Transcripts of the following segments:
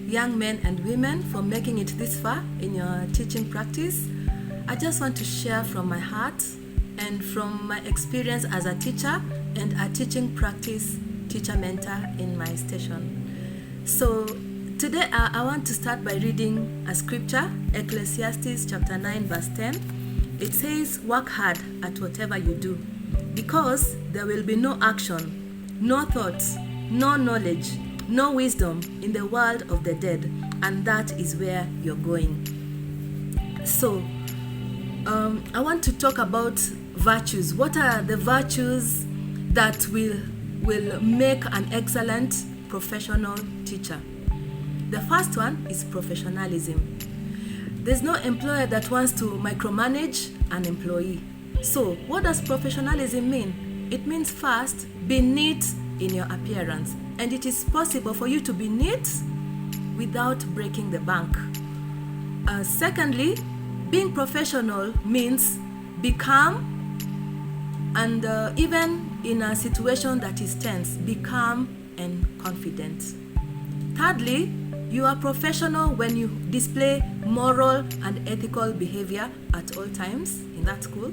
young men and women, for making it this far in your teaching practice. I just want to share from my heart and from my experience as a teacher and a teaching practice teacher mentor in my station. So today I want to start by reading a scripture, Ecclesiastes chapter 9 verse 10. It says, "Work hard at whatever you do, because there will be no action, no thoughts, no knowledge, no wisdom in the world of the dead, and that is where you're going." So I want to talk about virtues. What are the virtues that will make an excellent professional teacher? The first one is professionalism. There's no employer that wants to micromanage an employee. So what does professionalism mean? It means first, be neat in your appearance. And it is possible for you to be neat without breaking the bank. Secondly, being professional means be calm, and even in a situation that is tense, be calm and confident. Thirdly, you are professional when you display moral and ethical behavior at all times in that school.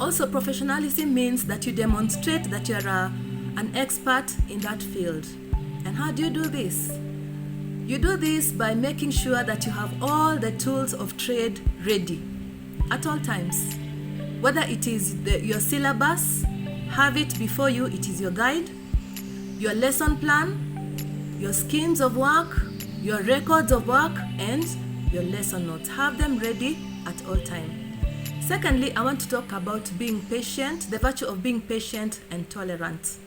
Also, professionalism means that you demonstrate that you are an expert in that field. And how do you do this? You do this by making sure that you have all the tools of trade ready at all times. Whether it is your syllabus, have it before you, it is your guide, your lesson plan, your schemes of work, your records of work, and your lesson notes. Have them ready at all times. Secondly, I want to talk about being patient, the virtue of being patient and tolerant.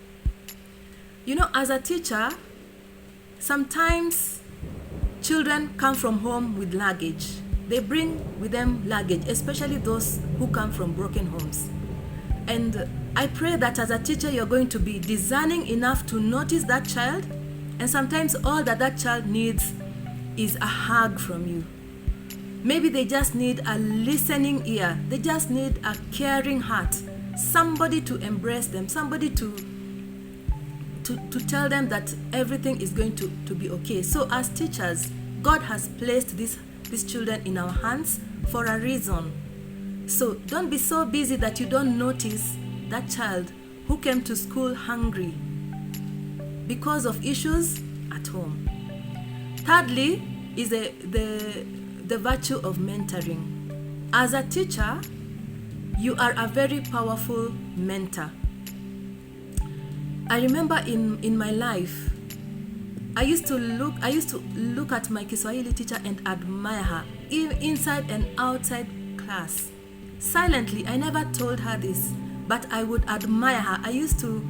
You know, as a teacher, sometimes children come from home with luggage. They bring with them luggage, especially those who come from broken homes. And I pray that as a teacher, you're going to be discerning enough to notice that child. And sometimes all that child needs is a hug from you. Maybe they just need a listening ear. They just need a caring heart. Somebody to embrace them, somebody to tell them that everything is going to be okay. So as teachers, God has placed these children in our hands for a reason. So don't be so busy that you don't notice that child who came to school hungry because of issues at home. Thirdly is the virtue of mentoring. As a teacher, you are a very powerful mentor. I remember in my life, I used to look at my Kiswahili teacher and admire her, inside and outside class. Silently, I never told her this, but I would admire her. I used to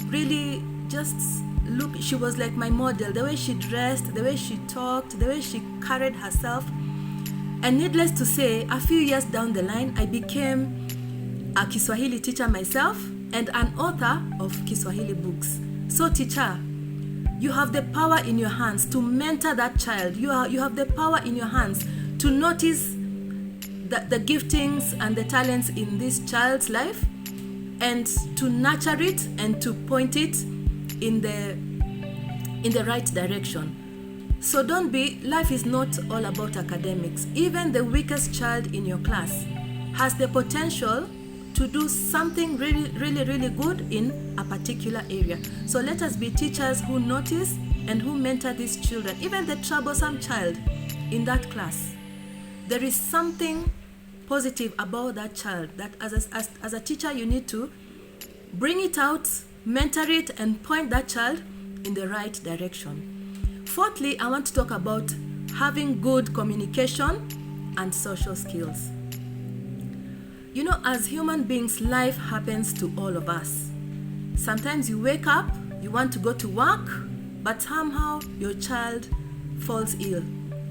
really just look. She was like my model, the way she dressed, the way she talked, the way she carried herself. And needless to say, a few years down the line, I became a Kiswahili teacher myself and an author of Kiswahili books. So teacher, you have the power in your hands to mentor that child. You have the power in your hands to notice the giftings and the talents in this child's life and to nurture it and to point it in the right direction. So life is not all about academics. Even the weakest child in your class has the potential to do something really, really, really good in a particular area. So let us be teachers who notice and who mentor these children, even the troublesome child in that class. There is something positive about that child that as a teacher you need to bring it out, mentor it, and point that child in the right direction. Fourthly, I want to talk about having good communication and social skills. You know, as human beings, life happens to all of us. Sometimes you wake up, you want to go to work, but somehow your child falls ill,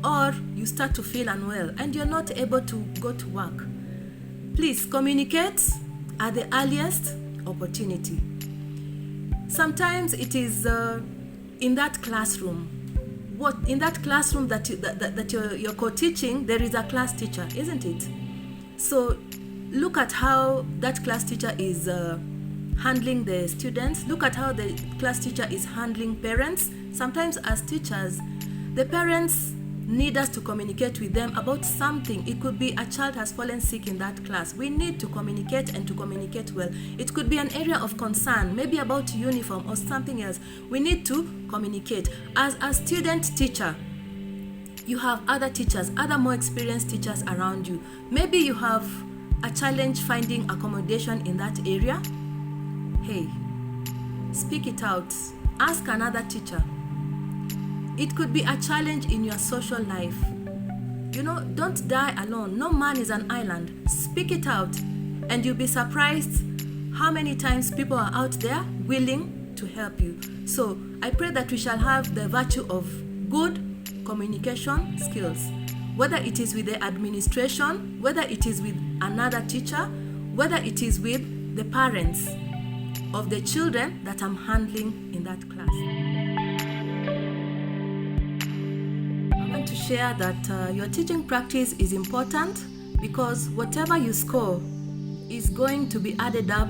or you start to feel unwell and you're not able to go to work. Please communicate at the earliest opportunity. Sometimes it is in that classroom. In that classroom that you're co-teaching, there is a class teacher, isn't it? So look at how that class teacher is handling the students. Look at how the class teacher is handling parents. Sometimes as teachers, The parents need us to communicate with them about something. It could be a child has fallen sick in that class. We need to communicate, and to communicate well. It could be an area of concern, maybe about uniform or something else. We need to communicate. As a student teacher, you have other teachers, other more experienced teachers around you. Maybe you have a challenge finding accommodation in that area. Hey, speak it out. Ask another teacher. It could be a challenge in your social life. Don't die alone. No man is an island. Speak it out, and you'll be surprised how many times people are out there willing to help you. So I pray that we shall have the virtue of good communication skills, whether it is with the administration, whether it is with another teacher, whether it is with the parents of the children that I'm handling in that class. To share that your teaching practice is important, because whatever you score is going to be added up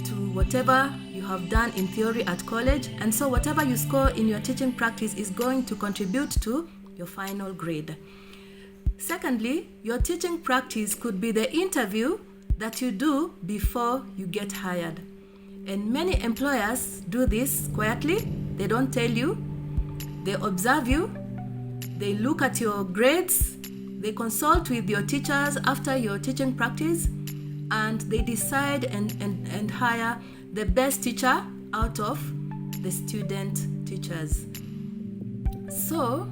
to whatever you have done in theory at college, and so whatever you score in your teaching practice is going to contribute to your final grade. Secondly, your teaching practice could be the interview that you do before you get hired. And many employers do this quietly. They don't tell you. They observe you. They look at your grades, they consult with your teachers after your teaching practice, and they decide and hire the best teacher out of the student teachers. So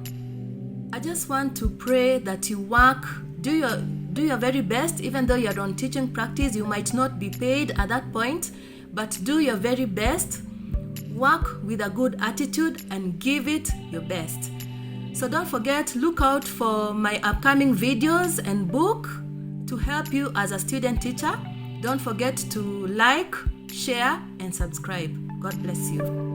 I just want to pray that you work, do your very best. Even though you're on teaching practice, you might not be paid at that point, but do your very best. Work with a good attitude and give it your best. So don't forget, look out for my upcoming videos and book to help you as a student teacher. Don't forget to like, share, and subscribe. God bless you.